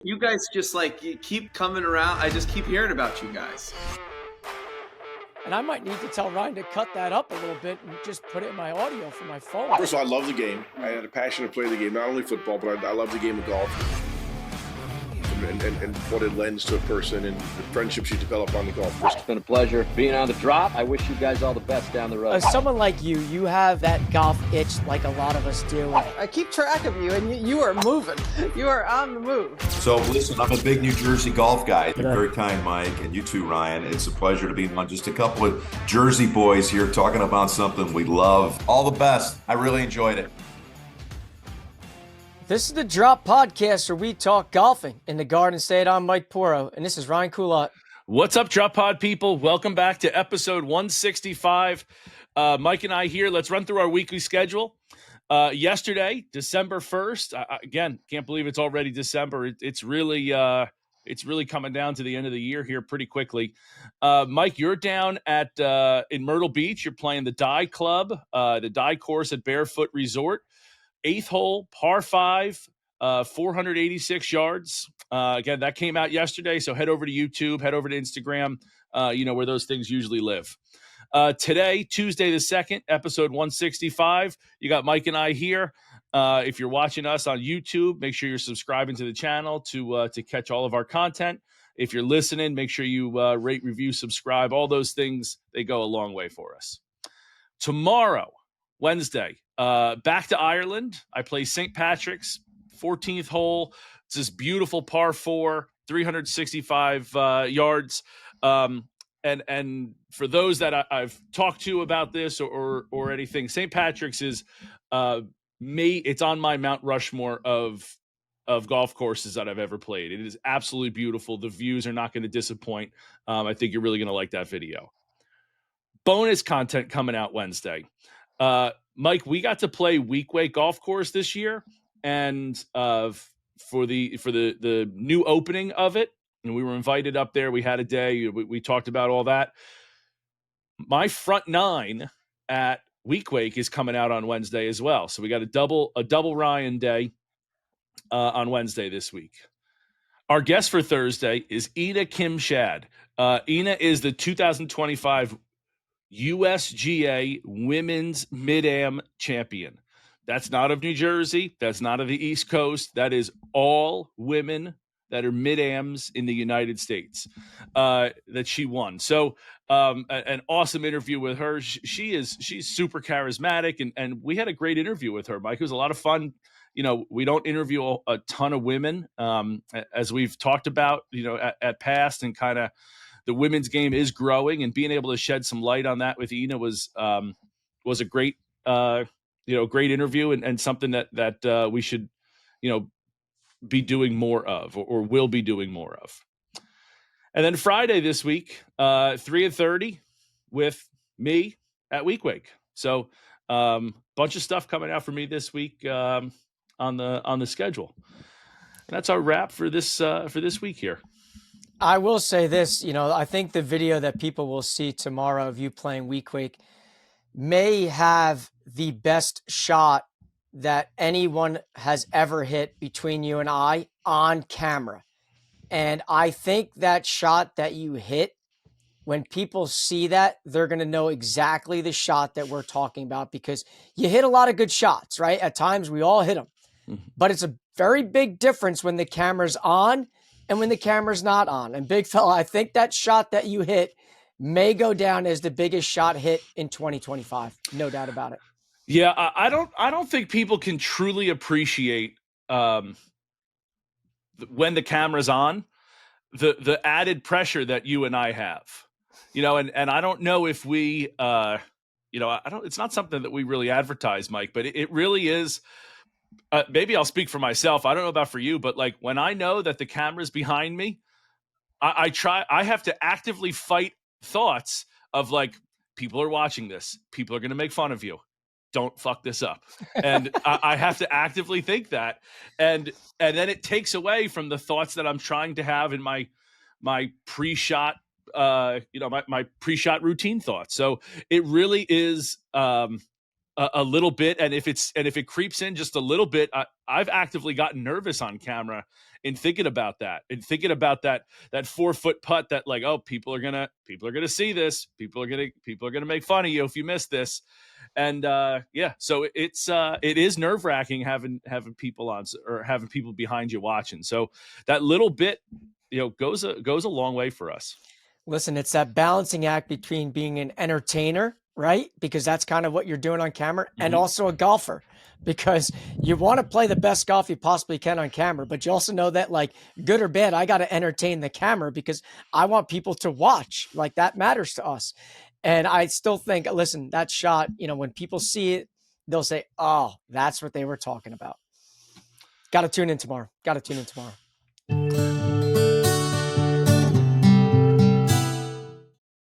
You guys just you keep coming around. I just keep hearing about you guys. And I might need to tell Ryan to cut that up a little bit and just put it in my audio for my phone. First of all, I love the game. I had a passion to play the game, not only football, but I love the game of golf. And what it lends to a person and the friendships you develop on the golf course. It's been a pleasure being on the drop. I wish you guys all the best down the road. As someone like you have that golf itch like a lot of us do. I keep track of you, and you are moving. You are on the move. So listen, I'm a big New Jersey golf guy. You're very kind, Mike, and you too, Ryan. It's a pleasure to be on just a couple of Jersey boys here talking about something we love. All the best. I really enjoyed it. This is the Drop Podcast where we talk golfing in the Garden State. I'm Mike Poro, and this is Ryan Coulott. What's up, Drop Pod people? Welcome back to episode 165. Mike and I here. Let's run through our weekly schedule. Yesterday, December 1st. Again, can't believe it's already December. It's really coming down to the end of the year here pretty quickly. Mike, you're down at in Myrtle Beach. You're playing the Dye Club, the Dye course at Barefoot Resort. 8th hole, par 5, 486 yards. Again, that came out yesterday, so head over to YouTube, head over to Instagram, where those things usually live. Today, Tuesday the 2nd, episode 165, you got Mike and I here. If you're watching us on YouTube, make sure you're subscribing to the channel to catch all of our content. If you're listening, make sure you rate, review, subscribe. All those things, they go a long way for us. Tomorrow, Wednesday, back to Ireland. I play St. Patrick's, 14th hole. It's this beautiful par 4, 365 yards. And for those that I've talked to about this or anything, St. Patrick's is it's on my Mount Rushmore of golf courses that I've ever played. It is absolutely beautiful. The views are not going to disappoint. I think you're really going to like that video. Bonus content coming out Wednesday. Mike, we got to play Weequahic Golf Course this year, and for the new opening of it, and we were invited up there. We had a day. We talked about all that. My front 9 at Weequahic is coming out on Wednesday as well. So we got a double Ryan day on Wednesday this week. Our guest for Thursday is Ina Kim Shad. Ina is the 2025 USGA Women's Mid-Am Champion. That's not of New Jersey. That's not of the East Coast. That is all women that are mid-ams in the United States that she won. So an awesome interview with her. She's super charismatic, and we had a great interview with her, Mike. It was a lot of fun. We don't interview a ton of women, as we've talked about, at past, and kind of the women's game is growing, and being able to shed some light on that with Ina was a great, great interview, and something that we should, be doing more of, or will be doing more of. And then Friday this week, 3:30 with me at Weequahic. So bunch of stuff coming out for me this week on the schedule. And that's our wrap for this week here. I will say this, I think the video that people will see tomorrow of you playing Weequahic may have the best shot that anyone has ever hit between you and I on camera. And I think that shot that you hit, when people see that, they're going to know exactly the shot that we're talking about, because you hit a lot of good shots, right? At times we all hit them, but it's a very big difference when the camera's on and when the camera's not on. And big fella, I think that shot that you hit may go down as the biggest shot hit in 2025. No doubt about it. Yeah, I don't think people can truly appreciate when the camera's on the added pressure that you and I have. And I don't know if we it's not something that we really advertise, Mike, but it really is. Maybe I'll speak for myself. I don't know about for you, but like when I know that the camera's behind me, I have to actively fight thoughts of like, people are watching this. People are going to make fun of you. Don't fuck this up. And I have to actively think that. And then it takes away from the thoughts that I'm trying to have in my pre-shot, my pre-shot routine thoughts. So it really is a a little bit, and if it creeps in just a little bit, I've actively gotten nervous on camera in thinking about that, that 4-foot putt that, like, oh, people are gonna see this, people are gonna make fun of you if you miss this. And so it is nerve-wracking having people on, or having people behind you watching. So that little bit, goes a long way for us. Listen, it's that balancing act between being an entertainer, right? Because that's kind of what you're doing on camera, and also a golfer, because you want to play the best golf you possibly can on camera, but you also know that, like, good or bad, I got to entertain the camera because I want people to watch. Like, that matters to us. And I still think, listen, that shot, when people see it, they'll say, oh, that's what they were talking about. Got to tune in tomorrow.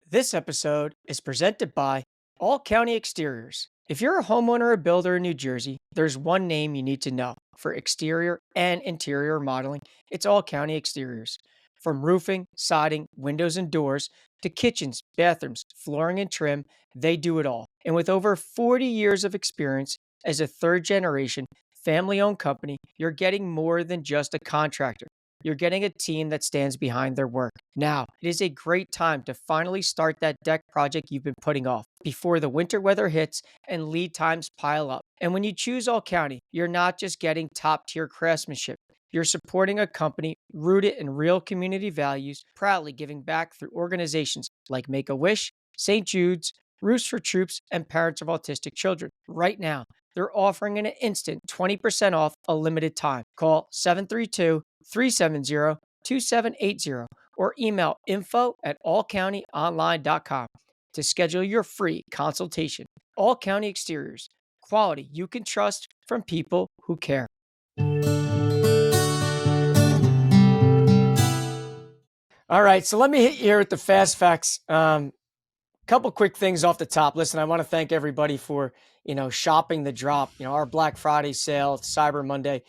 This episode is presented by All County Exteriors. If you're a homeowner or builder in New Jersey, there's one name you need to know for exterior and interior modeling. It's All County Exteriors. From roofing, siding, windows and doors, to kitchens, bathrooms, flooring and trim, they do it all. And with over 40 years of experience as a third-generation, family-owned company, you're getting more than just a contractor. You're getting a team that stands behind their work. Now, it is a great time to finally start that deck project you've been putting off before the winter weather hits and lead times pile up. And when you choose All County, you're not just getting top-tier craftsmanship. You're supporting a company rooted in real community values, proudly giving back through organizations like Make-A-Wish, St. Jude's, Roofs for Troops, and Parents of Autistic Children. Right now, they're offering an instant 20% off a limited time. Call 732-370-2780 or email info@allcountyonline.com to schedule your free consultation. All County Exteriors, quality you can trust from people who care. All right, so let me hit you here with the fast facts. Couple quick things off the top. Listen, I want to thank everybody for, shopping the drop. Our Black Friday sale, Cyber Monday.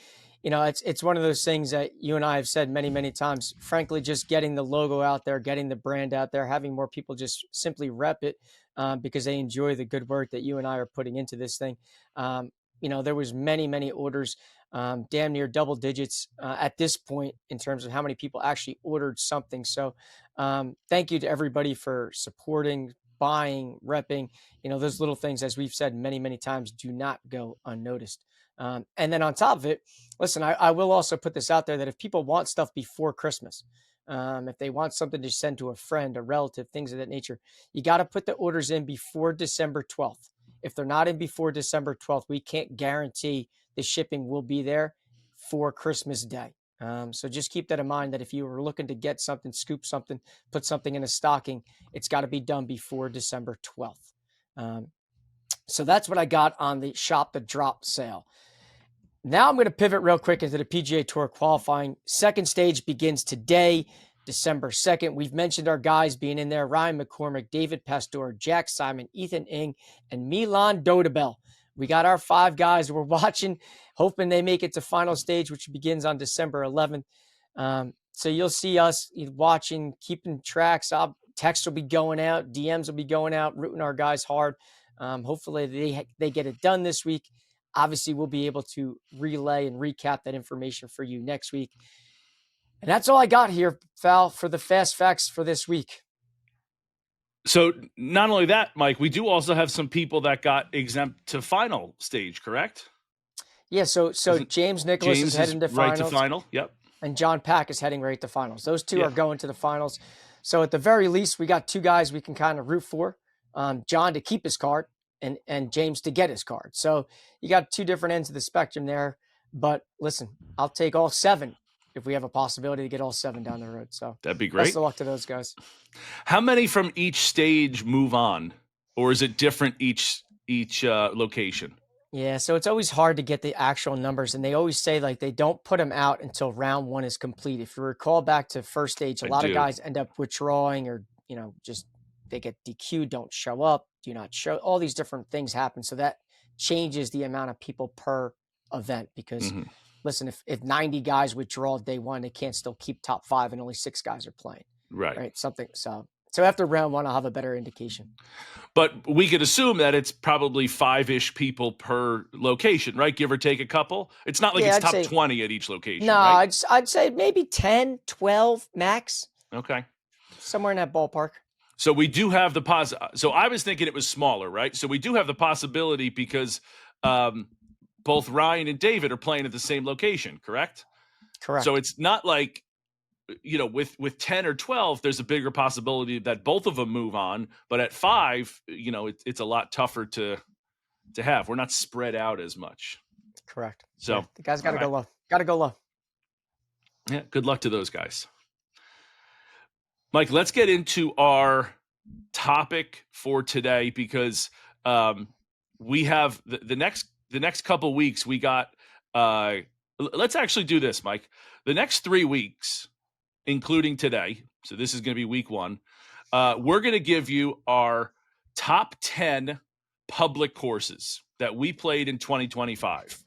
It's one of those things that you and I have said many, many times. Frankly, just getting the logo out there, getting the brand out there, having more people just simply rep it because they enjoy the good work that you and I are putting into this thing. There was many, many orders, damn near double digits at this point in terms of how many people actually ordered something. So thank you to everybody for supporting, buying, repping. Those little things, as we've said many, many times, do not go unnoticed. And then on top of it, listen, I will also put this out there that if people want stuff before Christmas, if they want something to send to a friend, a relative, things of that nature, you got to put the orders in before December 12th. If they're not in before December 12th, we can't guarantee the shipping will be there for Christmas Day. So just keep that in mind, that if you were looking to get something, scoop something, put something in a stocking, it's got to be done before December 12th. So that's what I got on the Shop the Drop sale. Now I'm going to pivot real quick into the PGA Tour qualifying. Second stage begins today, December 2nd. We've mentioned our guys being in there: Ryan McCormick, David Pastore, Jack Simon, Ethan Ing, and Melan Dhaubhadel. We got our 5 guys we're watching, hoping they make it to final stage, which begins on December 11th. So you'll see us watching, keeping tracks. Texts will be going out, DMs will be going out, rooting our guys hard. Hopefully they get it done this week. Obviously, we'll be able to relay and recap that information for you next week. And that's all I got here, Val, for the fast facts for this week. So not only that, Mike, we do also have some people that got exempt to final stage, correct? Yeah, so James Nicholas is heading to finals. Right to final, yep. And John Pack is heading right to finals. Those two are going to the finals. So at the very least, we got 2 guys we can kind of root for. John to keep his card and James to get his card. So you got 2 different ends of the spectrum there. But listen, I'll take all 7 if we have a possibility to get all 7 down the road. So that'd be great. Best of luck to those guys. How many from each stage move on, or is it different each location? Yeah, so it's always hard to get the actual numbers, and they always say like they don't put them out until round 1 is complete. If you recall back to first stage, a lot of guys end up withdrawing, or just they get DQ'd, don't show up, do not show. All these different things happen, so that changes the amount of people per event. Because listen, if 90 guys withdraw day 1, they can't still keep top 5, and only 6 guys are playing. Right. Something. So So after round one, I'll have a better indication. But we could assume that it's probably 5-ish people per location, right? Give or take a couple. It's not like it's I'd top say, 20 at each location, no, right? I'd say maybe 10, 12 max. Okay. Somewhere in that ballpark. So we do have the So I was thinking it was smaller, right? So we do have the possibility because both Ryan and David are playing at the same location, correct? Correct. So it's not like, with 10 or 12, there's a bigger possibility that both of them move on. But at 5, it's a lot tougher to have. We're not spread out as much. Correct. So yeah, the guys got to go low. Got to go low. Yeah. Good luck to those guys. Mike, let's get into our topic for today because we have the next couple weeks. We got. Let's actually do this, Mike. The next 3 weeks, including today, so this is going to be week 1, we're going to give you our top 10 public courses that we played in 2025.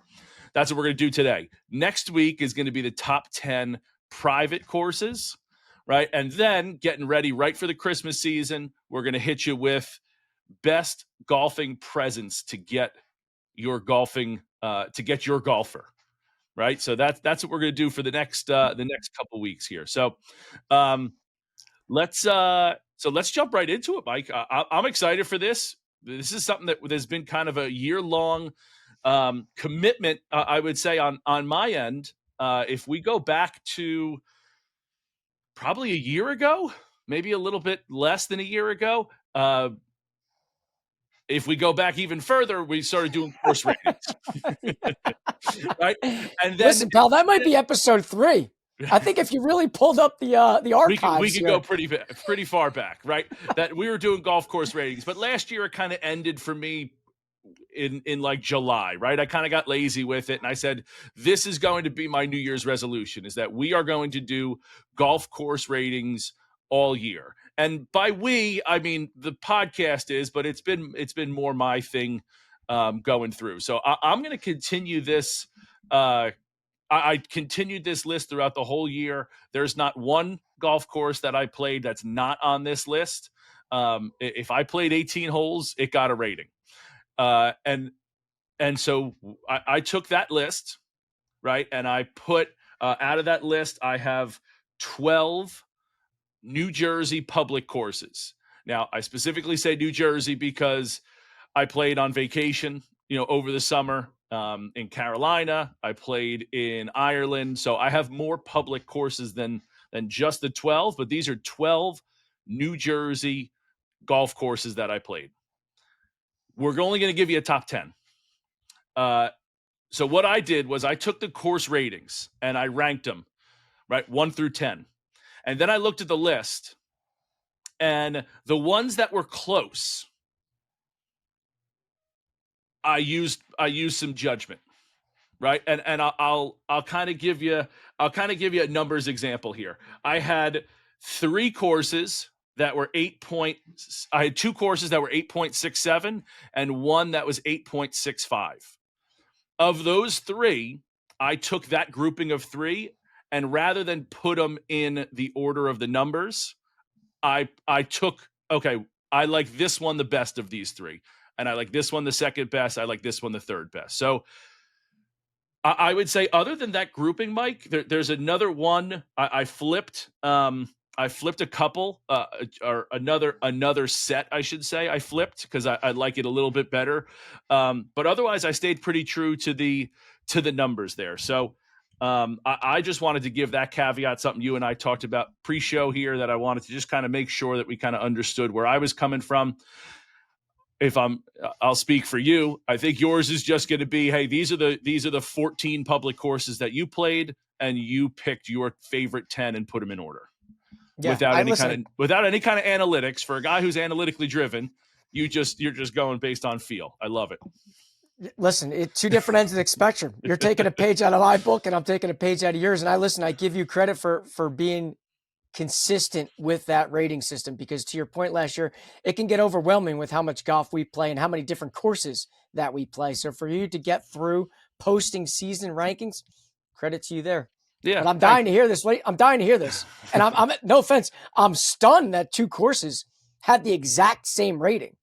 That's what we're going to do today. Next week is going to be the top 10 private courses, right? And then getting ready right for the Christmas season, we're going to hit you with best golfing presents to get your golfing, to get your golfer. Right. So that's what we're going to do for the next couple weeks here. So let's jump right into it, Mike. I'm excited for this. This is something that has been kind of a year-long commitment, I would say, on my end. If we go back to probably a year ago, maybe a little bit less than a year ago, if we go back even further, we started doing course ratings. Right? And then, listen, pal, that might be episode 3. I think if you really pulled up the archives, we could go pretty far back, right? That we were doing golf course ratings, but last year it kind of ended for me in like July, right? I kind of got lazy with it, and I said, this is going to be my New Year's resolution: is that we are going to do golf course ratings all year. And by we, I mean the podcast is, but it's been more my thing going through. So I'm going to continue this. I continued this list throughout the whole year. There's not one golf course that I played that's not on this list. If I played 18 holes, it got a rating. And so I took that list, right? And I put out of that list, I have 12 New Jersey public courses. Now, I specifically say New Jersey because I played on vacation, over the summer in Carolina. I played in Ireland. So I have more public courses than just the 12, but these are 12 New Jersey golf courses that I played. We're only going to give you a top 10. So what I did was I took the course ratings and I ranked them, right, 1 through 10. And then I looked at the list, and the ones that were close, I used some judgment, right? And I'll kind of give you a numbers example here. I had 3 courses that were I had 2 courses that were 8.67 and one that was 8.65. Of those 3, I took that grouping of 3, and rather than put them in the order of the numbers, I took, okay, I like this one the best of these 3. And I like this one the second best. I like this one the third best. So I would say, other than that grouping, Mike, there's another one. I flipped a couple, or another set, I should say. I flipped because I like it a little bit better. But otherwise, I stayed pretty true to the numbers there. So I just wanted to give that caveat, something you and I talked about pre-show here, that I wanted to just kind of make sure that we kind of understood where I was coming from. I'll speak for you. I think yours is just going to be, hey, these are the 14 public courses that you played, and you picked your favorite 10 and put them in order. Yeah, without any kind of analytics. For a guy who's analytically driven, you're just going based on feel. I love it. Listen, it's 2 different ends of the spectrum. You're taking a page out of my book, and I'm taking a page out of yours. And I give you credit for being consistent with that rating system, because to your point last year, it can get overwhelming with how much golf we play and how many different courses that we play. So for you to get through posting season rankings, credit to you there. Yeah. But I'm dying to hear this. I'm dying to hear this. And I'm no offense, I'm stunned that two courses had the exact same rating.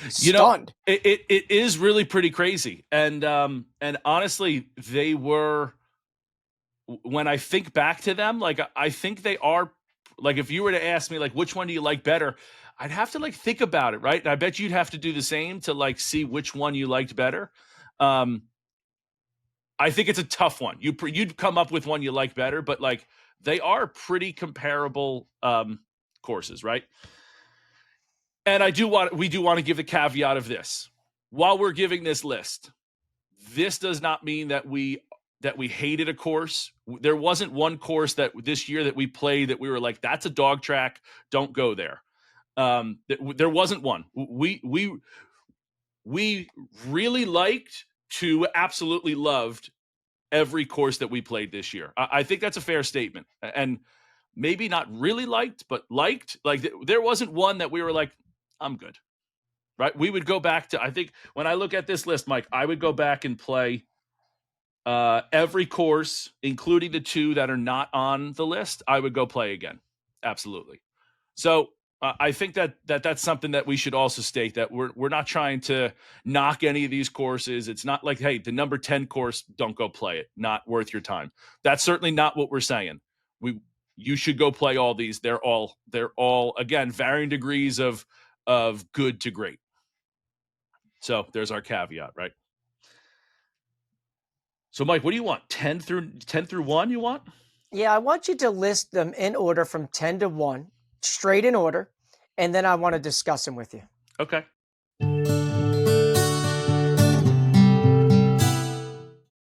Stunned. It is really pretty crazy. And honestly, they were, when I think back to them, like, I think they are, like, if you were to ask me, like, which one do you like better? I'd have to, like, think about it, right? And I bet you'd have to do the same to, like, see which one you liked better. I think it's a tough one. You'd come up with one you like better, but, like, they are pretty comparable courses, right? And we do want to give the caveat of this. While we're giving this list, this does not mean that we hated a course. There wasn't one course that this year that we played that we were like, that's a dog track, don't go there. There wasn't one. We really liked to absolutely loved every course that we played this year. I think that's a fair statement. And maybe not really liked, but liked. Like, there wasn't one that we were like, I'm good. Right? We would go back to, I think when I look at this list, Mike, I would go back and play every course, including the two that are not on the list. I would go play again. Absolutely. So I think that's something that we should also state, that we're not trying to knock any of these courses. It's not like, hey, the number 10 course, don't go play it. Not worth your time. That's certainly not what we're saying. You should go play all these. They're all again, varying degrees of good to great. So there's our caveat, right? So Mike, what do you want? 10 through 1 you want? Yeah, I want you to list them in order from 10 to 1, straight in order, and then I want to discuss them with you. Okay.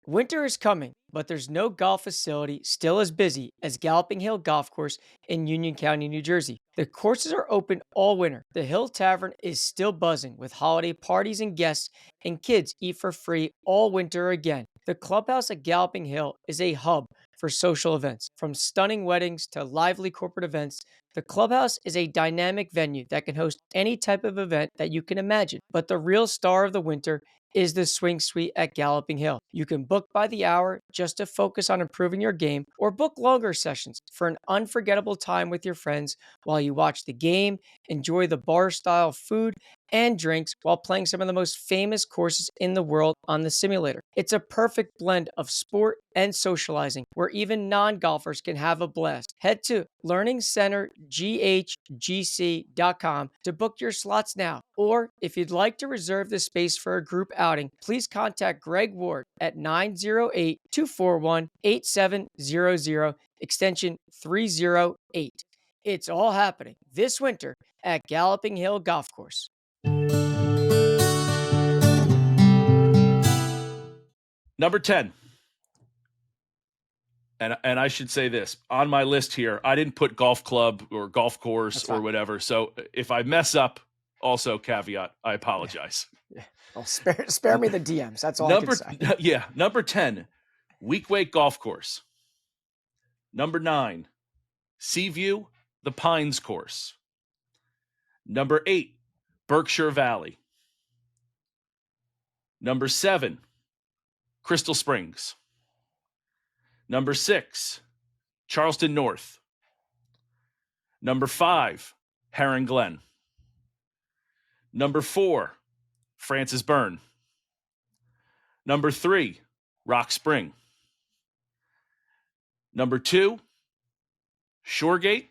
Winter is coming, but there's no golf facility still as busy as Galloping Hill Golf Course in Union County, New Jersey. The courses are open all winter. The Hill Tavern is still buzzing with holiday parties and guests, and kids eat for free all winter again. The clubhouse at Galloping Hill is a hub for social events. From stunning weddings to lively corporate events, the clubhouse is a dynamic venue that can host any type of event that you can imagine. But the real star of the winter is the Swing Suite at Galloping Hill. You can book by the hour just to focus on improving your game, or book longer sessions for an unforgettable time with your friends while you watch the game, enjoy the bar-style food and drinks while playing some of the most famous courses in the world on the simulator. It's a perfect blend of sport and socializing, where even non-golfers can have a blast. Head to learningcenterghgc.com to book your slots now. Or if you'd like to reserve the space for a group outing, please contact Greg Ward at 908-241-8700, extension 308. It's all happening this winter at Galloping Hill Golf Course. Number 10. And I should say this, on my list here, I didn't put golf club or golf course or whatever. So if I mess up, also caveat, I apologize. Yeah. Well, spare me the DMs. That's all I can say. Yeah. Number 10, Weequahic Golf Course. Number 9, Seaview, the Pines Course. Number 8, Berkshire Valley. Number 7, Crystal Springs. Number 6, Charleston North. Number 5, Heron Glen. Number 4, Francis Byrne. Number 3, Rock Spring. Number 2, Shoregate.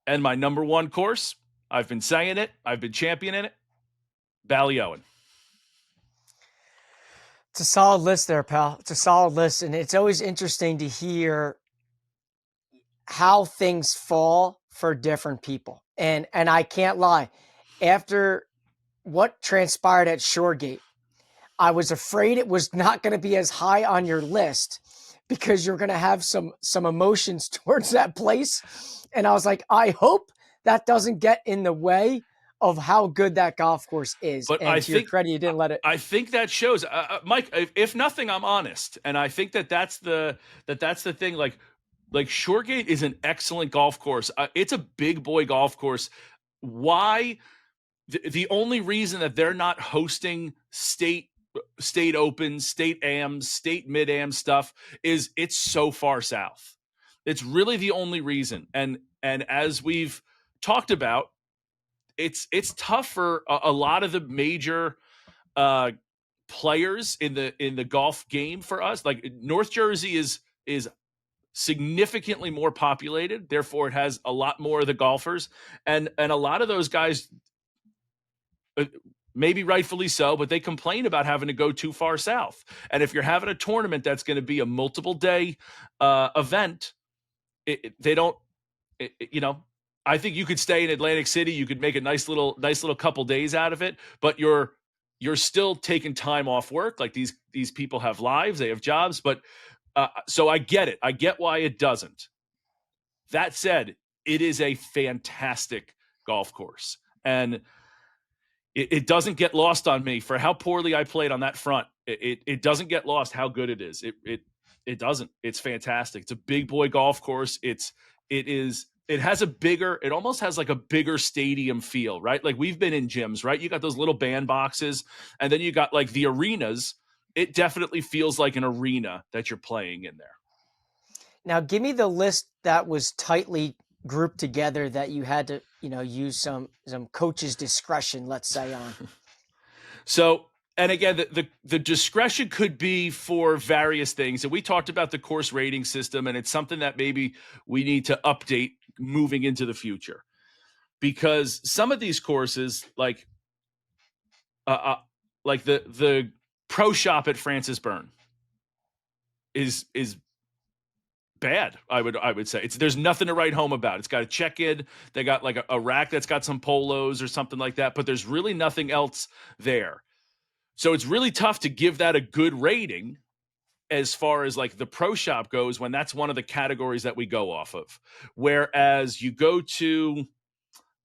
And my number 1 course, I've been saying it, I've been championing it, Ballyowen. It's a solid list there, pal. It's a solid list. And it's always interesting to hear how things fall for different people. And I can't lie. After what transpired at Shoregate, I was afraid it was not going to be as high on your list because you're going to have some emotions towards that place. And I was like, I hope that doesn't get in the way of how good that golf course is. But and I to think, your credit, you didn't let it. I think that shows, Mike. If nothing, I'm honest, and I think that's the thing. Like Shoregate is an excellent golf course. It's a big boy golf course. Why? The only reason that they're not hosting state state opens, state AMs, state mid AM stuff is it's so far south. It's really the only reason. And as we've talked about, it's tough for a lot of the major players in the golf game for us. Like North Jersey is significantly more populated, therefore it has a lot more of the golfers, and a lot of those guys, maybe rightfully so, but they complain about having to go too far south. And if you're having a tournament that's going to be a multiple day event, they don't, I think you could stay in Atlantic City, you could make a nice little couple days out of it, but you're still taking time off work. Like these people have lives, they have jobs, but so I get it. I get why it doesn't. That said, it is a fantastic golf course. And it doesn't get lost on me for how poorly I played on that front. It doesn't get lost how good it is. It doesn't. It's fantastic. It's a big boy golf course. It almost has like a bigger stadium feel, right? Like we've been in gyms, right? You got those little bandboxes, and then you got like the arenas. It definitely feels like an arena that you're playing in there. Now, give me the list that was tightly grouped together that you had to, use some coach's discretion, let's say, on. So, and again, the discretion could be for various things. And we talked about the course rating system, and it's something that maybe we need to update moving into the future. Because some of these courses, like the pro shop at Francis Byrne is bad. I would say there's nothing to write home about. It's got a check-in. They got like a rack that's got some polos or something like that, but there's really nothing else there. So it's really tough to give that a good rating as far as like the pro shop goes, when that's one of the categories that we go off of. Whereas you go to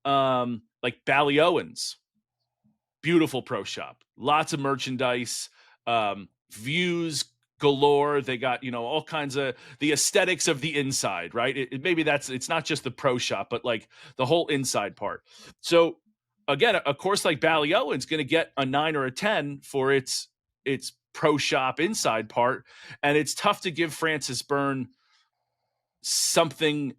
like Ballyowen's, beautiful pro shop, lots of merchandise, views galore. They got, all kinds of the aesthetics of the inside, right? It's not just the pro shop, but like the whole inside part. So again, a course like Ballyowen's going to get a 9 or a 10 for its pro shop inside part. And it's tough to give Francis Byrne something.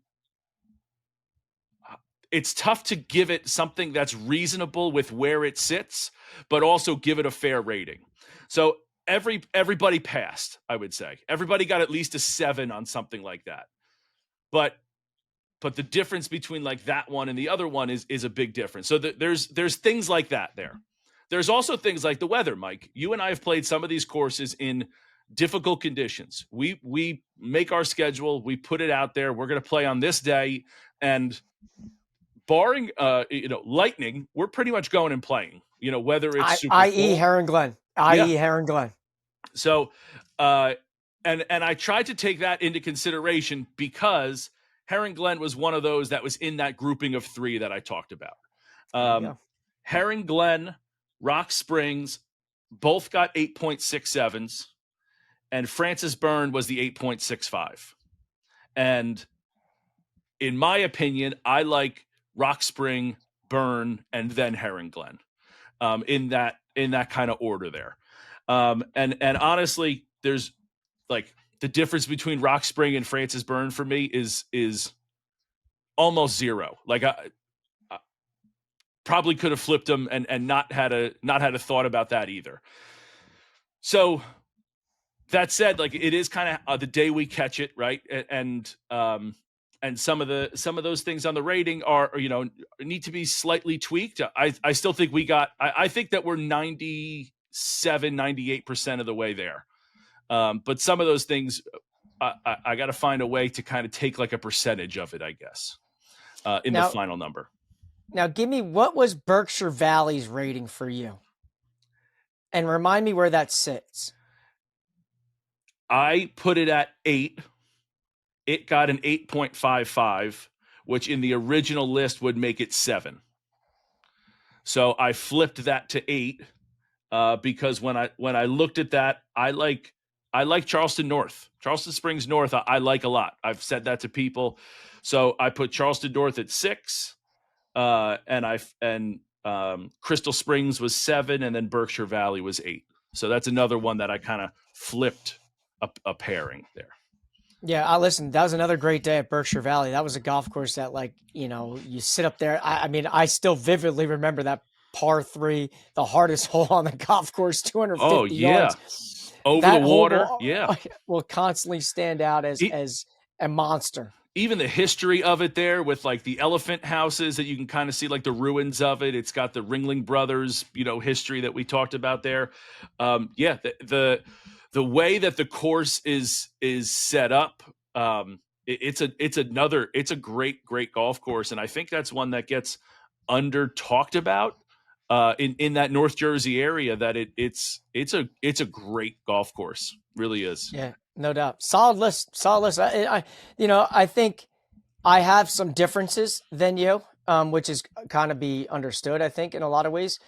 It's tough to give it something that's reasonable with where it sits, but also give it a fair rating. So everybody passed, I would say. Everybody got at least a 7 on something like that. But the difference between like that one and the other one is a big difference. So there's things like that there. There's also things like the weather, Mike. You and I have played some of these courses in difficult conditions. We make our schedule, we put it out there. We're going to play on this day, and barring lightning, we're pretty much going and playing. Whether it's i.e. Heron Glen. Heron Glen. So, and I tried to take that into consideration because Heron Glen was one of those that was in that grouping of 3 that I talked about. Heron Glen, Rock Springs, both got 8.67s, and Francis Byrne was the 8.65. And in my opinion, I like Rock Spring, Byrne, and then Heron Glen, in that kind of order there. And honestly, there's like the difference between Rock Spring and Francis Byrne for me is almost zero. Like I probably could have flipped them and not had a thought about that either. So that said, like it is kind of the day we catch it, right? And some of those things on the rating are, need to be slightly tweaked. I still think I think that we're 98% of the way there. But some of those things, I got to find a way to kind of take like a percentage of it, I guess, in the final number. Now, give me, what was Berkshire Valley's rating for you? And remind me where that sits. I put it at 8. It got an 8.55, which in the original list would make it 7. So I flipped that to 8 because when I looked at that, I like Charleston North. Charleston Springs North, I like a lot. I've said that to people. So I put Charleston North at 6, and Crystal Springs was 7, and then Berkshire Valley was 8. So that's another one that I kind of flipped a pairing there. Yeah, I listened. That was another great day at Berkshire Valley. That was a golf course that, like, you sit up there. I mean, I still vividly remember that par 3, the hardest hole on the golf course, 250 yards. Over that the water. Hole will constantly stand out as a monster. Even the history of it there with like the elephant houses that you can kind of see like the ruins of it. It's got the Ringling Brothers, history that we talked about there. The way that the course is set up, it's a great golf course, and I think that's one that gets under talked about in that North Jersey area. That it's a great golf course, really is. Yeah, no doubt. Solid list. I think I have some differences than you, which is kind of be understood. I think in a lot of ways,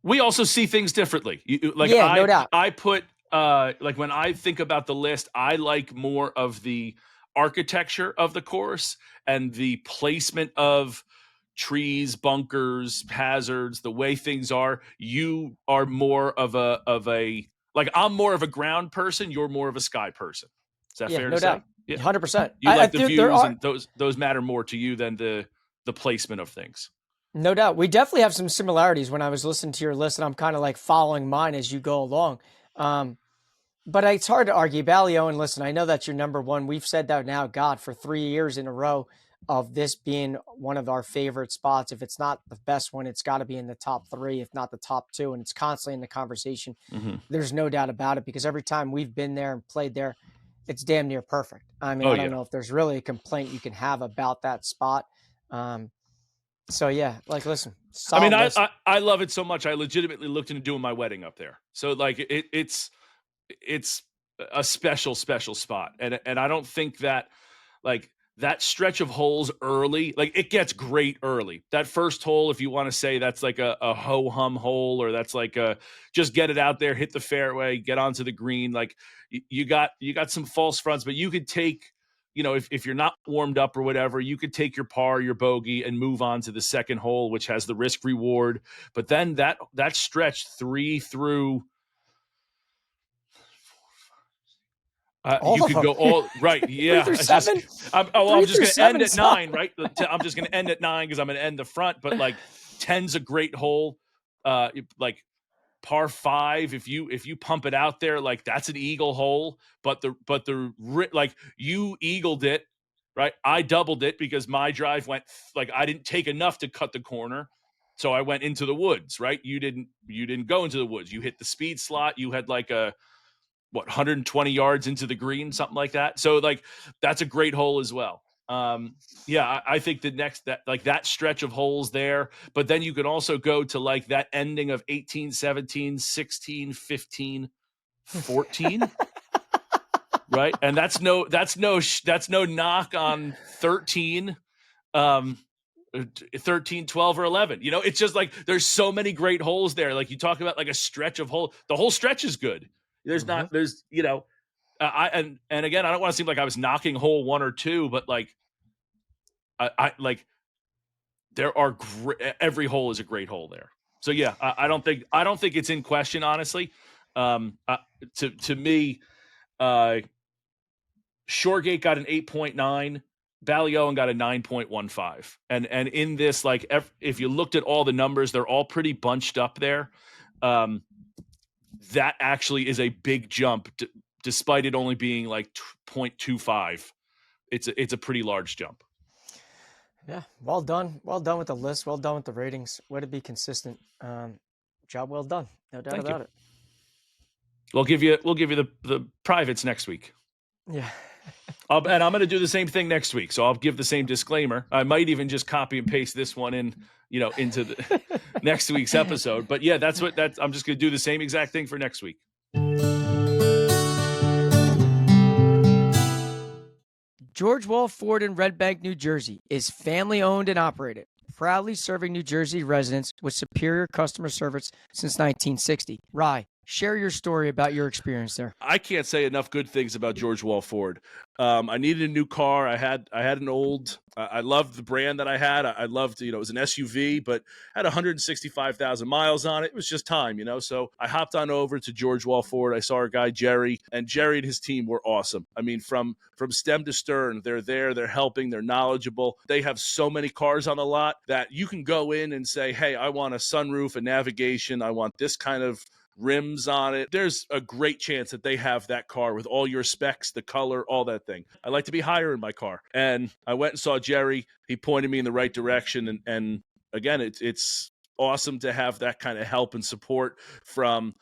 we also see things differently. No doubt. I put like when I think about the list, I like more of the architecture of the course and the placement of trees, bunkers, hazards, the way things are. You are more of a like I'm more of a ground person. You're more of a sky person. Is that fair to say? Doubt. Yeah, 100%. You like the views, and those matter more to you than the placement of things. No doubt. We definitely have some similarities when I was listening to your list, and I'm kind of like following mine as you go along. But it's hard to argue. Balioan, listen, I know that's your number one. We've said that now, God, for 3 years in a row of this being one of our favorite spots. If it's not the best one, it's got to be in the top 3, if not the top 2. And it's constantly in the conversation. Mm-hmm. There's no doubt about it, because every time we've been there and played there, it's damn near perfect. I mean, I don't know if there's really a complaint you can have about that spot. So yeah, like, listen, I mean, I love it so much. I legitimately looked into doing my wedding up there. So like it's a special spot. And I don't think that like that stretch of holes early, like it gets great early. That first hole, if you want to say that's like a ho-hum hole, or that's like just get it out there, hit the fairway, get onto the green. Like you got some false fronts, but you could take, if you're not warmed up or whatever, you could take your par, your bogey, and move on to the second hole, which has the risk reward. But then that stretch 3 through you could go all right. Yeah. 3 through 7? I'm just going to end at 9, right? I'm just going to end at 9 because I'm going to end the front. But like 10's a great hole. Like par 5, if you pump it out there, like that's an eagle hole. But like you eagled it, right? I doubled it because my drive went like I didn't take enough to cut the corner. So I went into the woods, right? You didn't go into the woods. You hit the speed slot. You had like 120 yards into the green, something like that. So like that's a great hole as well. I think the next that stretch of holes there, but then you can also go to like that ending of 18, 17, 16, 15, 14. Right? And that's no knock on 13. 13, 12, or 11. It's just like there's so many great holes there. Like you talk about like a stretch of hole. The whole stretch is good. There's not, there's, and again, I don't want to seem like I was knocking hole 1 or 2, but like, I like, there are every hole is a great hole there. So yeah, I don't think it's in question, honestly. To me, Shoregate got an 8.9, Balioan got a 9.15. And in this, like, if you looked at all the numbers, they're all pretty bunched up there. That actually is a big jump, despite it only being like 0.25. It's a pretty large jump. Yeah, well done with the list. Well done with the ratings. Way to be consistent. Job well done. No doubt about it. We'll give you the privates next week. Yeah. And I'm going to do the same thing next week. So I'll give the same disclaimer. I might even just copy and paste this one in, into the next week's episode. But yeah, I'm just going to do the same exact thing for next week. George Wall Ford in Red Bank, New Jersey is family owned and operated, proudly serving New Jersey residents with superior customer service since 1960. Rye, Share your story about your experience there. I can't say enough good things about George Wall Ford. I needed a new car. I had an old. I loved the brand that I had. I loved, it was an SUV, but had 165,000 miles on it. It was just time, So I hopped on over to George Wall Ford. I saw our guy Jerry, and Jerry and his team were awesome. I mean, from stem to stern, they're there. They're helping. They're knowledgeable. They have so many cars on the lot that you can go in and say, "Hey, I want a sunroof, a navigation. I want this kind of rims on it." There's a great chance that they have that car with all your specs, the color, all that thing. I like to be higher in my car. And I went and saw Jerry. He pointed me in the right direction. And again, it's awesome to have that kind of help and support from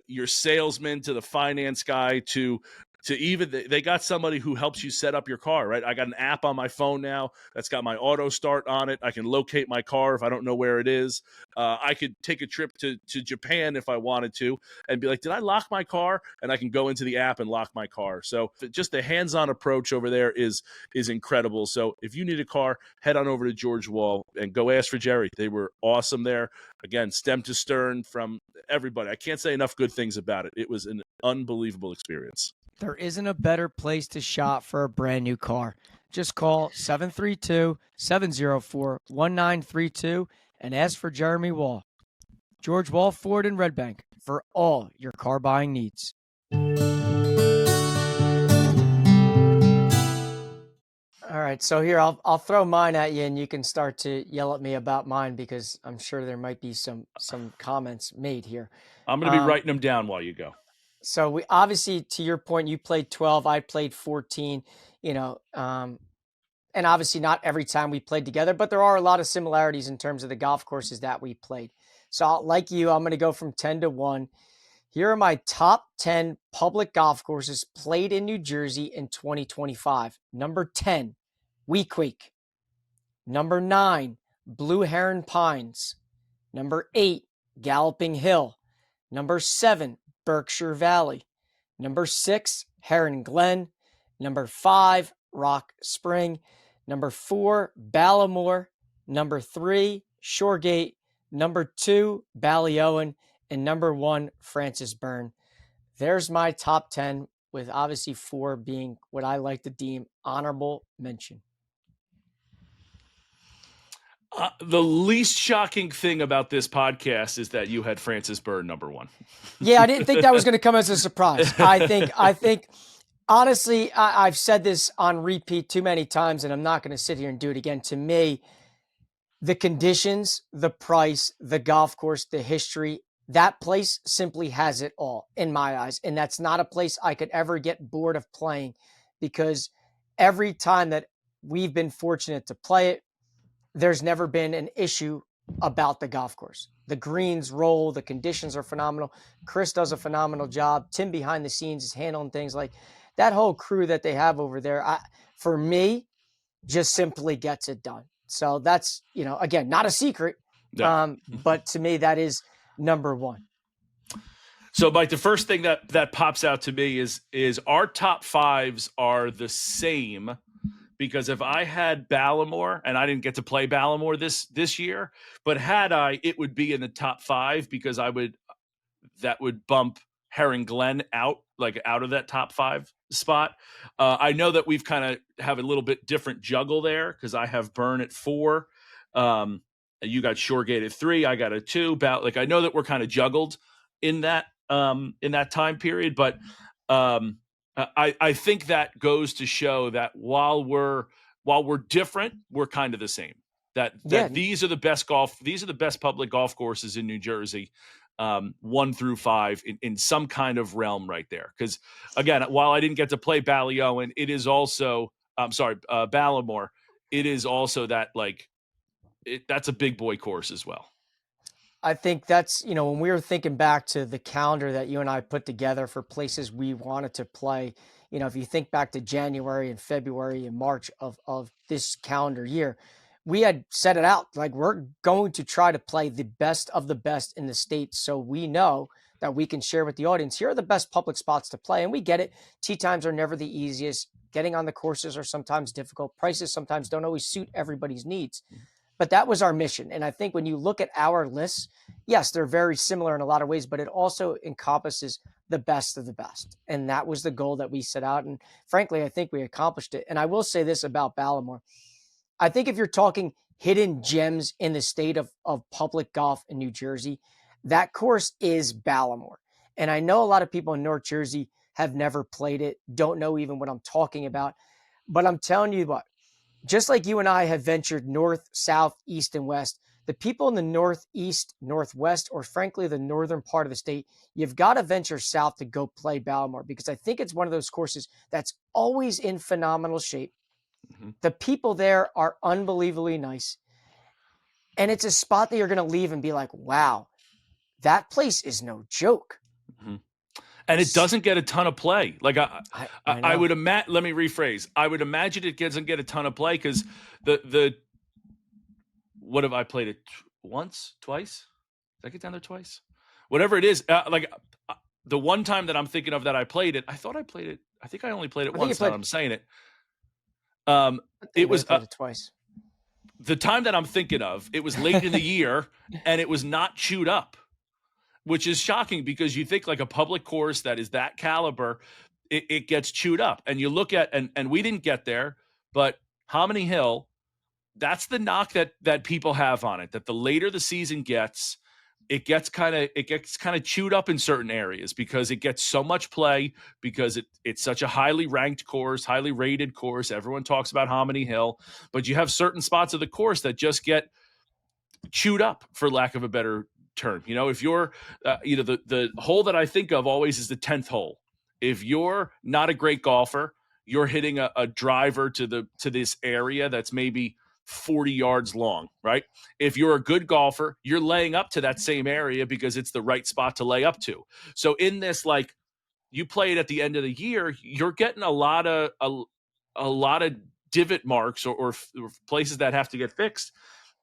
your salesman to the finance guy to even they got somebody who helps you set up your car, right? I got an app on my phone now that's got my auto start on it. I can locate my car if I don't know where it is. I could take a trip to Japan if I wanted to and be like, did I lock my car? And I can go into the app and lock my car. So just the hands-on approach over there is incredible. So if you need a car, head on over to George Wall and go ask for Jerry. They were awesome there. Again, stem to stern from everybody. I can't say enough good things about it. It was an unbelievable experience. There isn't a better place to shop for a brand new car. Just call 732-704-1932 and ask for Jeremy Wall. George Wall Ford in Red Bank for all your car buying needs. All right, so here I'll throw mine at you, and you can start to yell at me about mine because I'm sure there might be some comments made here. I'm going to be writing them down while you go. So we obviously, to your point, you played 12, I played 14, and obviously not every time we played together, but there are a lot of similarities in terms of the golf courses that we played. So like you, I'm going to go from 10 to 1. Here are my top 10 public golf courses played in New Jersey in 2025. Number 10, Weequahic. Number 9, Blue Heron Pines. Number 8, Galloping Hill. Number 7, Berkshire Valley. Number 6, Heron Glen. Number 5, Rock Spring. Number 4, Ballymore. Number 3, Shoregate. Number 2, Ballyowen. And number 1, Francis Byrne. There's my top 10, with obviously 4 being what I like to deem honorable mention. The least shocking thing about this podcast is that you had Francis Byrne number 1. Yeah, I didn't think that was going to come as a surprise. I think, honestly, I've said this on repeat too many times, and I'm not going to sit here and do it again. To me, the conditions, the price, the golf course, the history, that place simply has it all in my eyes. And that's not a place I could ever get bored of playing, because every time that we've been fortunate to play it, there's never been an issue about the golf course. The greens roll, the conditions are phenomenal. Chris does a phenomenal job. Tim behind the scenes is handling things. Like that whole crew that they have over there, for me, just simply gets it done. So that's, again, not a secret, but to me, that is number 1. So, Mike, the first thing that pops out to me is our top 5s are the same. Because if I had Ballymore, and I didn't get to play Ballymore this year, but had I, it would be in the top 5, because that would bump Heron Glen out of that top 5 spot. I know that we've kind of have a little bit different juggle there, because I have Byrne at 4. You got Shoregate at 3. I got a 2. I know that we're kind of juggled in that time period, but I think that goes to show that while we're different, we're kind of the same. That these are the best public golf courses in New Jersey, 1 through 5 in some kind of realm right there. Because again, while I didn't get to play Ballyowen, it is also Ballymore. It is also that that's a big boy course as well. I think that's, when we were thinking back to the calendar that you and I put together for places we wanted to play, if you think back to January and February and March of this calendar year, we had set it out like we're going to try to play the best of the best in the state. So we know that we can share with the audience, here are the best public spots to play. And we get it. Tee times are never the easiest. Getting on the courses are sometimes difficult. Prices sometimes don't always suit everybody's needs. but that was our mission. And I think when you look at our lists, yes, they're very similar in a lot of ways, but it also encompasses the best of the best. And that was the goal that we set out. And frankly, I think we accomplished it. And I will say this about Ballamore. I think if you're talking hidden gems in the state of public golf in New Jersey, that course is Ballamore. And I know a lot of people in North Jersey have never played it, don't know even what I'm talking about. But I'm telling you what, just like you and I have ventured north, south, east, and west, the people in the northeast, northwest, or frankly, the northern part of the state, you've got to venture south to go play Ballamore, because I think it's one of those courses that's always in phenomenal shape. Mm-hmm. The people there are unbelievably nice. And it's a spot that you're going to leave and be like, wow, that place is no joke. Mm-hmm. And it doesn't get a ton of play. Like I would imagine, let me rephrase. I would imagine it doesn't get a ton of play because what have I played it once, twice? Did I get down there twice? Whatever it is, the one time that I'm thinking of that I played it, I thought I played it. I think I only played it once. Now I'm saying it. It was twice. The time that I'm thinking of, it was late in the year and it was not chewed up, which is shocking because you think like a public course that is that caliber, it gets chewed up. And you look at, and we didn't get there, but Hominy Hill, that's the knock that people have on it, that the later the season gets, it gets kind of chewed up in certain areas because it gets so much play, because it's such a highly ranked course, highly rated course. Everyone talks about Hominy Hill, but you have certain spots of the course that just get chewed up, for lack of a better term. You know, if you're, the hole that I think of always is the 10th hole. If you're not a great golfer, you're hitting a driver to this area that's maybe 40 yards long, right? If you're a good golfer, you're laying up to that same area because it's the right spot to lay up to. So in this, like, you play it at the end of the year, you're getting a lot of divot marks or places that have to get fixed.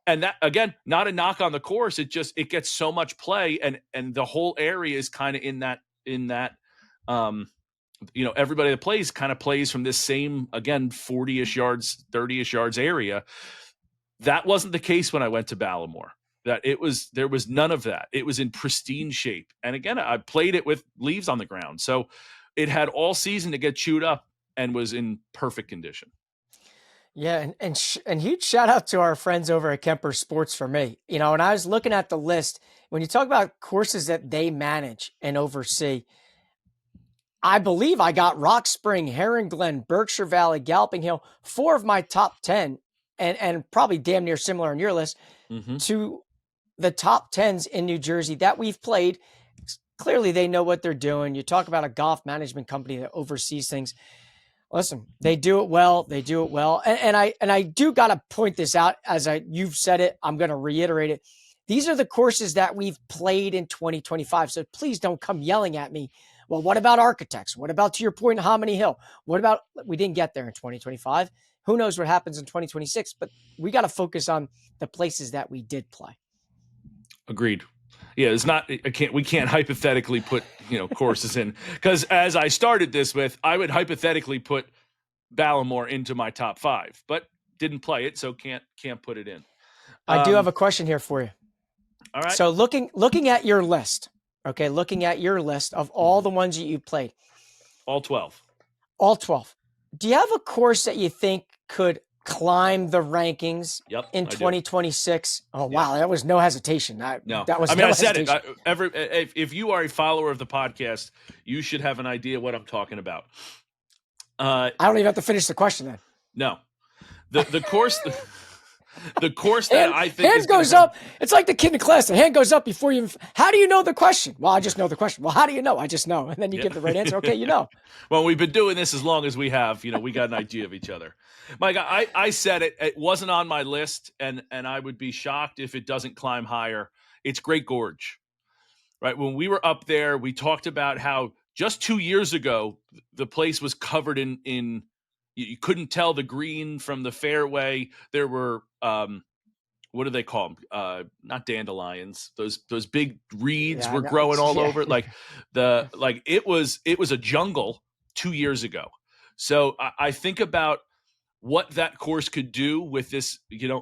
And that, again, not a knock on the course. It gets so much play, and the whole area is kind of in that everybody that plays kind of plays from this same, again, 40-ish yards, 30-ish yards area. That wasn't the case when I went to Ballamore. There was none of that. It was in pristine shape. And again, I played it with leaves on the ground. So it had all season to get chewed up and was in perfect condition. Yeah, and huge shout out to our friends over at Kemper Sports for me. You know, and I was looking at the list, when you talk about courses that they manage and oversee, I believe I got Rock Spring, Heron Glen, Berkshire Valley, Galloping Hill, 4 of my top 10, and probably damn near similar on your list, to the top 10s in New Jersey that we've played. Clearly, they know what they're doing. You talk about a golf management company that oversees things. Listen, they do it well. They do it well. And I do got to point this out, you've said it, I'm going to reiterate it. These are the courses that we've played in 2025. So please don't come yelling at me. Well, what about Architects? What about, to your point, Hominy Hill? What about, we didn't get there in 2025. Who knows what happens in 2026? But we got to focus on the places that we did play. Agreed. Yeah, we can't hypothetically put, courses in, because as I started this with, I would hypothetically put Ballamore into my top 5, but didn't play it, so can't put it in. I do have a question here for you. All right. So looking at your list, okay, looking at your list of all the ones that you played. All 12. All 12. Do you have a course that you think could climb the rankings in 2026? Oh, wow. That was no hesitation. No. That was I said it. If you are a follower of the podcast, you should have an idea what I'm talking about. I don't even have to finish the question then. No. The course... The course that I think hand goes up. It's like the kid in class. The hand goes up before you. How do you know the question? Well, I just know the question. Well, how do you know? I just know. And then you give the right answer. Okay, you know. Well, we've been doing this as long as we have. We got an idea of each other. Mike, I said it. It wasn't on my list, and I would be shocked if it doesn't climb higher. It's Great Gorge, right? When we were up there, we talked about how just 2 years ago the place was covered in. You couldn't tell the green from the fairway. There were, what do they call them? Not dandelions. Those big reeds were growing all over. It was a jungle 2 years ago. So I think about what that course could do with this,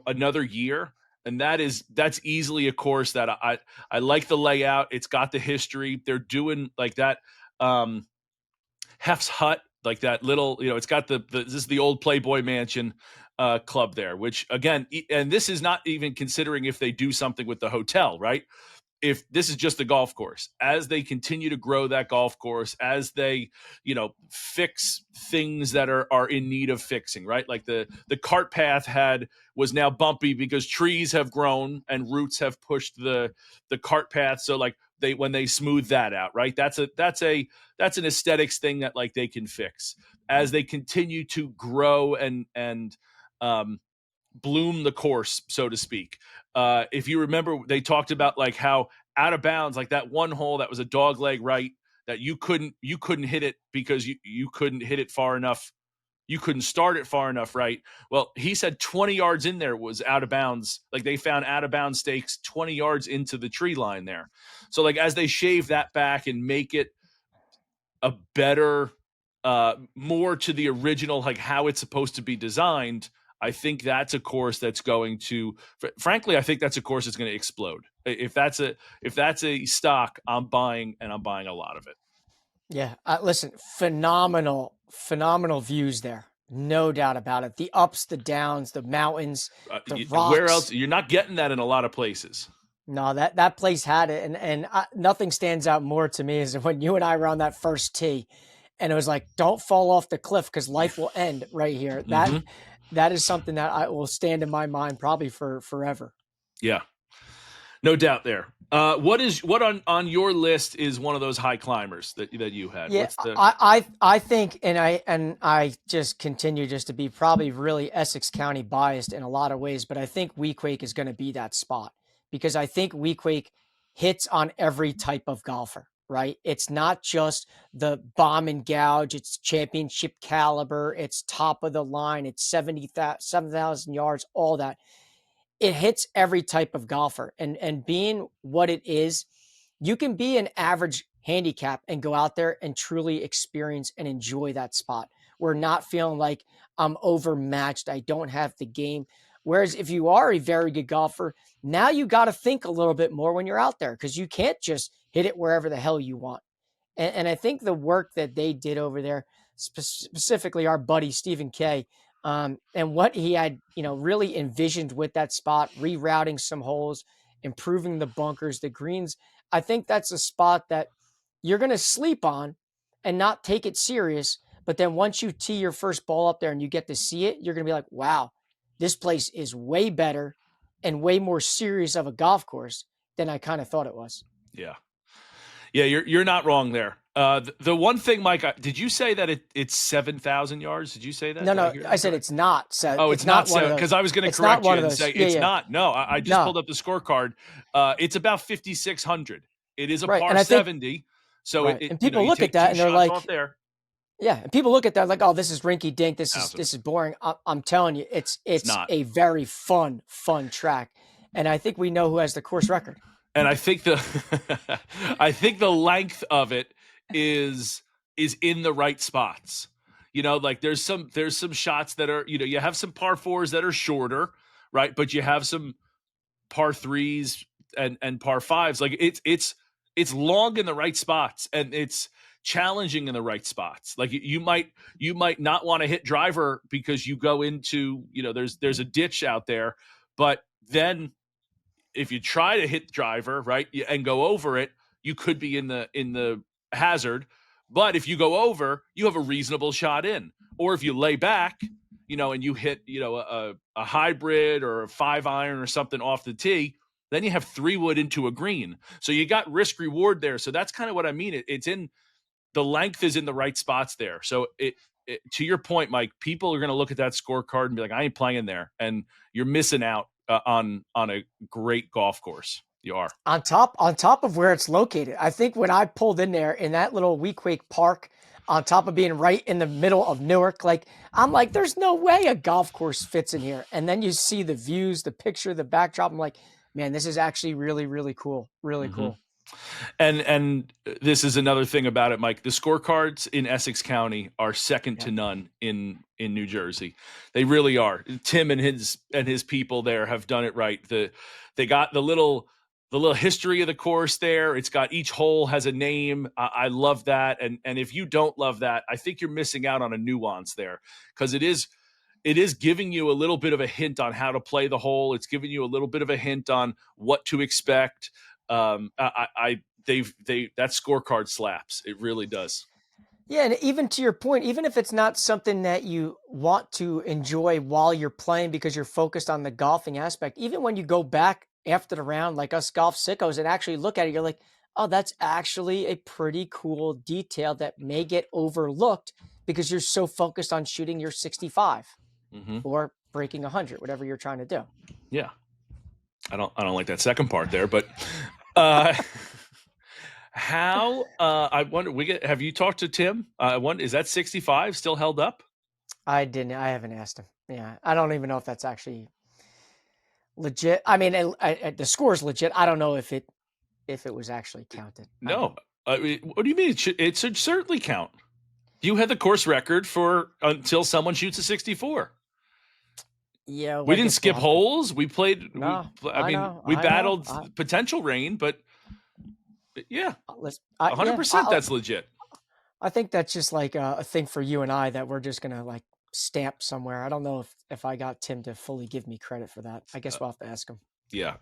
another year. And that's easily a course that I like the layout. It's got the history. They're doing like that Hef's Hut, like that little, it's got this is the old Playboy Mansion club there, which again, and this is not even considering if they do something with the hotel, right? If this is just the golf course, as they continue to grow that golf course, as they, fix things that are in need of fixing, right? Like the cart path was now bumpy because trees have grown and roots have pushed the cart path. So like when they smooth that out, right? That's an aesthetics thing that like they can fix as they continue to grow and bloom the course, so to speak. If you remember, they talked about like how out of bounds, like that one hole that was a dog leg right, that you couldn't hit it because you couldn't hit it far enough. You couldn't start it far enough, right? Well, he said 20 yards in there was out of bounds. Like they found out of bounds stakes 20 yards into the tree line there. So like as they shave that back and make it a better, more to the original, like how it's supposed to be designed, I think that's a course that's going to, frankly, I think that's a course that's going to explode. If that's a stock, I'm buying, and I'm buying a lot of it. Yeah. Listen, phenomenal views there. No doubt about it. The ups, the downs, the mountains, the rocks. Where else? You're not getting that in a lot of places. No, that place had it. And nothing stands out more to me is when you and I were on that first tee and it was like, don't fall off the cliff because life will end right here. That is something that I will stand in my mind probably for forever. Yeah, no doubt there. What on your list is one of those high climbers that you had? Yeah, I think, and I just continue just to be probably really Essex County biased in a lot of ways, but I think Weequahic is going to be that spot because I think Weequahic hits on every type of golfer. Right? It's not just the bomb and gouge. It's championship caliber. It's top of the line. It's 7,000 yards, all that. It hits every type of golfer. And being what it is, you can be an average handicap and go out there and truly experience and enjoy that spot. We're not feeling like I'm overmatched. I don't have the game. Whereas if you are a very good golfer, now you got to think a little bit more when you're out there because you can't just hit it wherever the hell you want. And I think the work that they did over there, specifically our buddy Stephen K, and what he had, really envisioned with that spot, rerouting some holes, improving the bunkers, the greens. I think that's a spot that you're going to sleep on and not take it serious. But then once you tee your first ball up there and you get to see it, you're going to be like, wow, this place is way better and way more serious of a golf course than I kind of thought it was. Yeah. Yeah, you're not wrong there. The one thing, Mike, did you say that it's 7,000 yards? Did you say that? No, I said it's not. Oh, it's not 7, because I was going to correct you and say it's not. No, I just pulled up the scorecard. It's about 5,600. It is a par 70. So and people look at that and they're like, yeah, and people look at that like, oh, this is rinky dink. This is boring. I'm telling you, it's a very fun track, and I think we know who has the course record. And I think the length of it is in the right spots. Like there's some shots that are, you have some par 4s that are shorter, right? But you have some par 3s and par 5s. Like it's long in the right spots and it's challenging in the right spots. Like you might not want to hit driver because you go into, there's a ditch out there, but then if you try to hit driver, right, and go over it, you could be in the hazard. But if you go over, you have a reasonable shot in. Or if you lay back, and you hit, a hybrid or a 5-iron or something off the tee, then you have 3-wood into a green. So you got risk reward there. So that's kind of what I mean. It's in the length is in the right spots there. So to your point, Mike, people are going to look at that scorecard and be like, I ain't playing there. And you're missing out on a great golf course. You are on top of where it's located. I think when I pulled in there in that little Weequahic Park, on top of being right in the middle of Newark, like I'm like, there's no way a golf course fits in here. And then you see the views, the picture, the backdrop. I'm like, man, this is actually really, really cool. Really cool. And this is another thing about it, Mike. The scorecards in Essex County are second to none in New Jersey. They really are. Tim and his people there have done it right. They got the little history of the course there. It's got, each hole has a name. I love that. And if you don't love that, I think you're missing out on a nuance there, because it is giving you a little bit of a hint on how to play the hole. It's giving you a little bit of a hint on what to expect. That scorecard slaps. It really does. Yeah, and even to your point, even if it's not something that you want to enjoy while you're playing because you're focused on the golfing aspect, even when you go back after the round, like us golf sickos, and actually look at it, you're like, oh, that's actually a pretty cool detail that may get overlooked because you're so focused on shooting your 65 or breaking 100, whatever you're trying to do. Yeah. I don't like that second part there, but how I wonder, have you talked to Tim? Is that 65 still held up? I haven't asked him. Yeah. I don't even know if that's actually legit. I mean, the score is legit. I don't know if it was actually counted. No. What do you mean? It should certainly count. You had the course record for until someone shoots a 64. Yeah, we didn't skip holes. We played. No, we battled potential rain, but yeah, 100%. That's legit. I think that's just like a thing for you and I that we're just gonna like stamp somewhere. I don't know if I got Tim to fully give me credit for that. I guess we'll have to ask him. Yeah,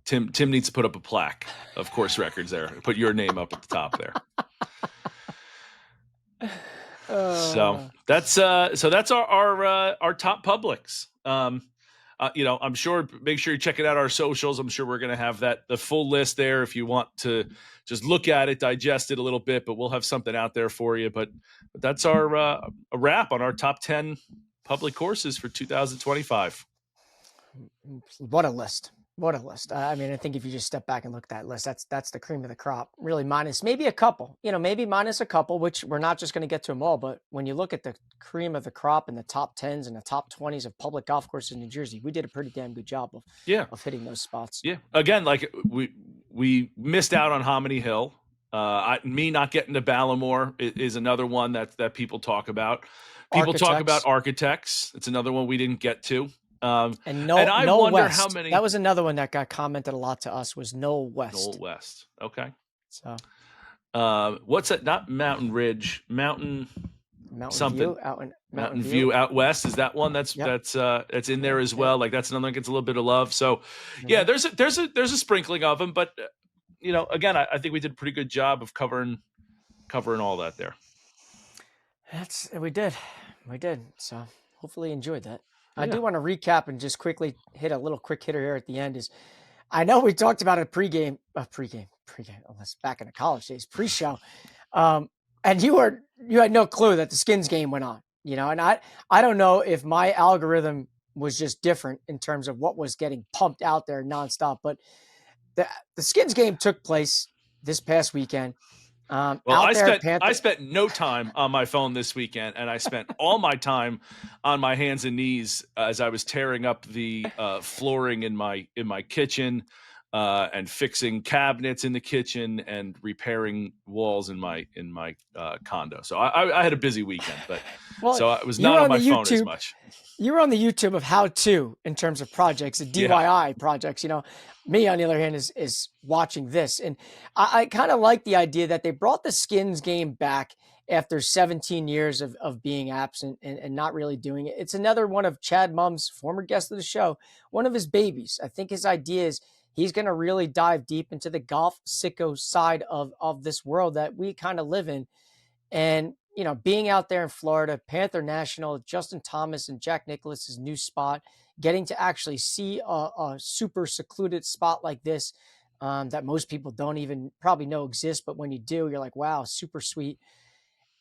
Tim needs to put up a plaque of course records there. Put your name up at the top there. So that's our top publics. I'm sure, make sure you check it out, our socials. I'm sure we're going to have the full list there if you want to just look at it, digest it a little bit, but we'll have something out there for you. But that's our a wrap on our top 10 public courses for 2025. What a list. What a list. I mean, I think if you just step back and look at that list, that's the cream of the crop, really, minus maybe a couple, maybe minus a couple, which we're not just going to get to them all. But when you look at the cream of the crop and the top 10s and the top 20s of public golf courses in New Jersey, we did a pretty damn good job of hitting those spots. Yeah. Again, like we missed out on Hominy Hill. Me not getting to Ballamore is another one that people talk about. People talk about Architects. It's another one we didn't get to. And I wonder West. How many. That was another one that got commented a lot to us. Was Noel West. Noel West. Okay. So, what's that? Not Mountain Ridge. Mountain something. View Mountain View out west. Is that one that's in there as well? Like that's another one that gets a little bit of love. So, yeah, there's a sprinkling of them, but again, I think we did a pretty good job of covering all that there. We did. So hopefully you enjoyed that. I do want to recap and just quickly hit a little quick hitter here at the end. I know we talked about it pregame, unless back in the college days, pre-show. And you had no clue that the Skins game went on, and I don't know if my algorithm was just different in terms of what was getting pumped out there nonstop, but the Skins game took place this past weekend. I spent no time on my phone this weekend, and I spent all my time on my hands and knees as I was tearing up the flooring in my kitchen and fixing cabinets in the kitchen and repairing walls in my condo. So I had a busy weekend, so I was not on my phone as much. You were on the YouTube of how to in terms of projects, the DIY projects. Me, on the other hand, is watching this. And I kind of like the idea that they brought the Skins game back after 17 years of being absent and not really doing it. It's another one of Chad Mumm's, former guest of the show, one of his babies. I think his idea is he's going to really dive deep into the golf sicko side of this world that we kind of live in. And, being out there in Florida, Panther National, Justin Thomas and Jack Nicklaus's new spot, getting to actually see a super secluded spot like this that most people don't even probably know exists. But when you do, you're like, wow, super sweet.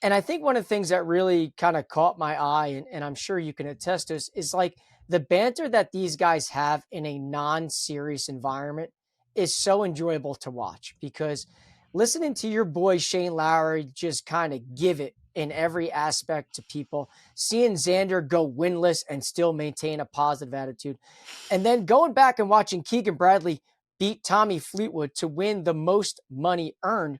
And I think one of the things that really kind of caught my eye, and I'm sure you can attest to this, is like the banter that these guys have in a non-serious environment is so enjoyable to watch, because listening to your boy Shane Lowry just kind of give it in every aspect to people, seeing Xander go winless and still maintain a positive attitude, and then going back and watching Keegan Bradley beat Tommy Fleetwood to win the most money earned.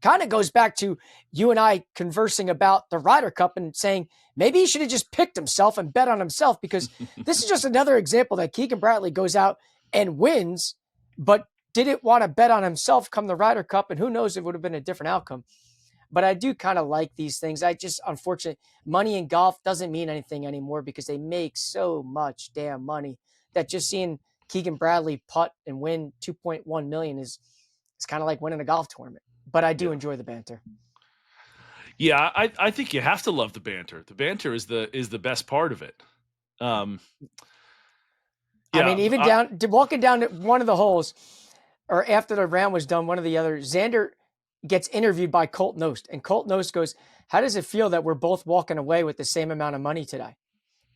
Kind of goes back to you and I conversing about the Ryder Cup and saying maybe he should have just picked himself and bet on himself, because this is just another example that Keegan Bradley goes out and wins, but didn't want to bet on himself come the Ryder Cup, and who knows if it would have been a different outcome. But I do kind of like these things. Unfortunately, money in golf doesn't mean anything anymore because they make so much damn money that just seeing Keegan Bradley putt and win $2.1 million is kind of like winning a golf tournament. But I do enjoy the banter. Yeah, I think you have to love the banter. The banter is the best part of it. Yeah, I mean, even walking down one of the holes, or after the round was done, one of the other, Xander gets interviewed by Colt Knost, and Colt Knost goes, "How does it feel that we're both walking away with the same amount of money today?"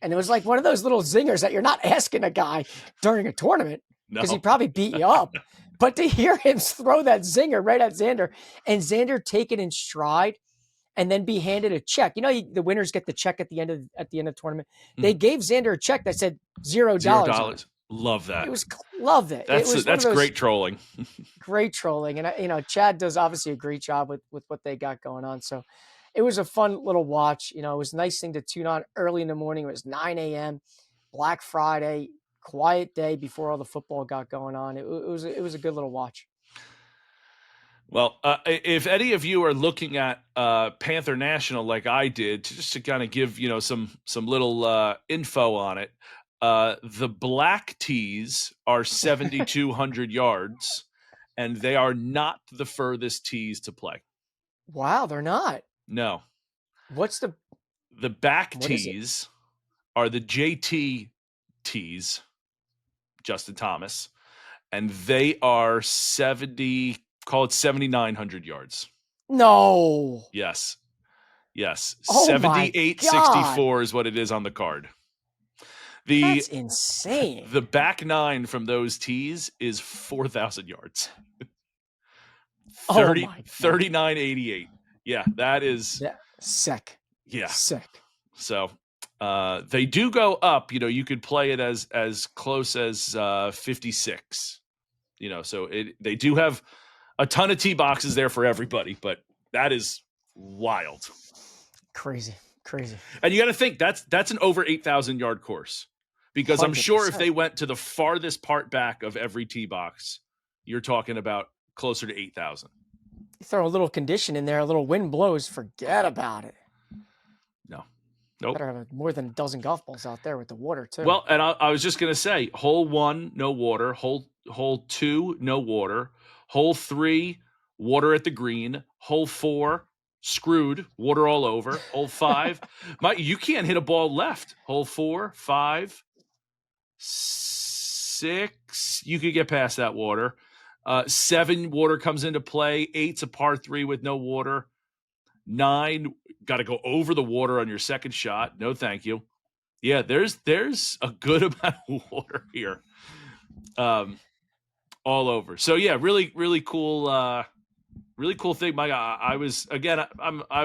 And it was like one of those little zingers that you're not asking a guy during a tournament because he probably beat you up. But to hear him throw that zinger right at Xander, and Xander take it in stride and then be handed a check. You know, the winners get the check at the end of the tournament. They gave Xander a check that said $0. Love that. Loved it. That's great trolling. Great trolling. And, Chad does obviously a great job with what they got going on. So it was a fun little watch. It was a nice thing to tune on early in the morning. It was 9 a.m., Black Friday, quiet day before all the football got going on. It was a good little watch. Well, if any of you are looking at Panther National like I did, just to kind of give some little info on it, the black tees are 7,200 yards, and they are not the furthest tees to play. Wow, they're not. No. What's the back tees are the JT tees, Justin Thomas, and they are 7,900 yards. No. Yes. Oh 78.64 is what it is on the card. That's insane. The back nine from those tees is 4,000 yards. 39.88. Yeah, that is sick. Yeah. Sick. So they do go up. You could play it as close as 56. So they do have a ton of tee boxes there for everybody, but that is wild. Crazy. And you got to think that's an over 8,000 yard course, because 100%. I'm sure if they went to the farthest part back of every tee box, you're talking about closer to 8,000. You throw a little condition in there, a little wind blows, forget about it. No. Nope. Better have more than a dozen golf balls out there with the water too. Well, and I was just going to say, hole 1, no water. Hole 2, no water. Hole 3, water at the green. Hole 4, screwed, water all over. Hole 5, you can't hit a ball left. Hole 4, 5, 6, you could get past that water. 7, water comes into play. 8's a par 3 with no water. 9, got to go over the water on your second shot. No, thank you. Yeah, there's a good amount of water here, all over. So yeah, really, really cool thing, Mike. I was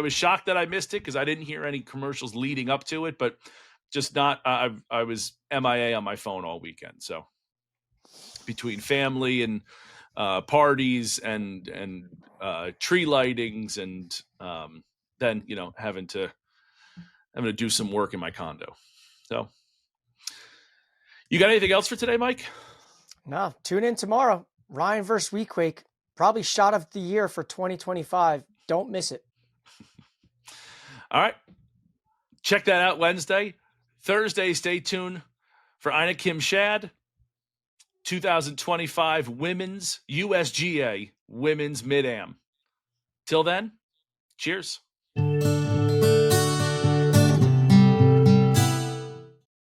shocked that I missed it because I didn't hear any commercials leading up to it, but just not. I was MIA on my phone all weekend. So between family and parties and tree lightings and then having to do some work in my condo. So you got anything else for today, Mike? No, tune in tomorrow. Ryan versus Weequake, probably shot of the year for 2025. Don't miss it. All right, check that out Wednesday. Thursday, stay tuned for Ina Kim Shad 2025 Women's USGA Women's Mid-Am. Till then, cheers.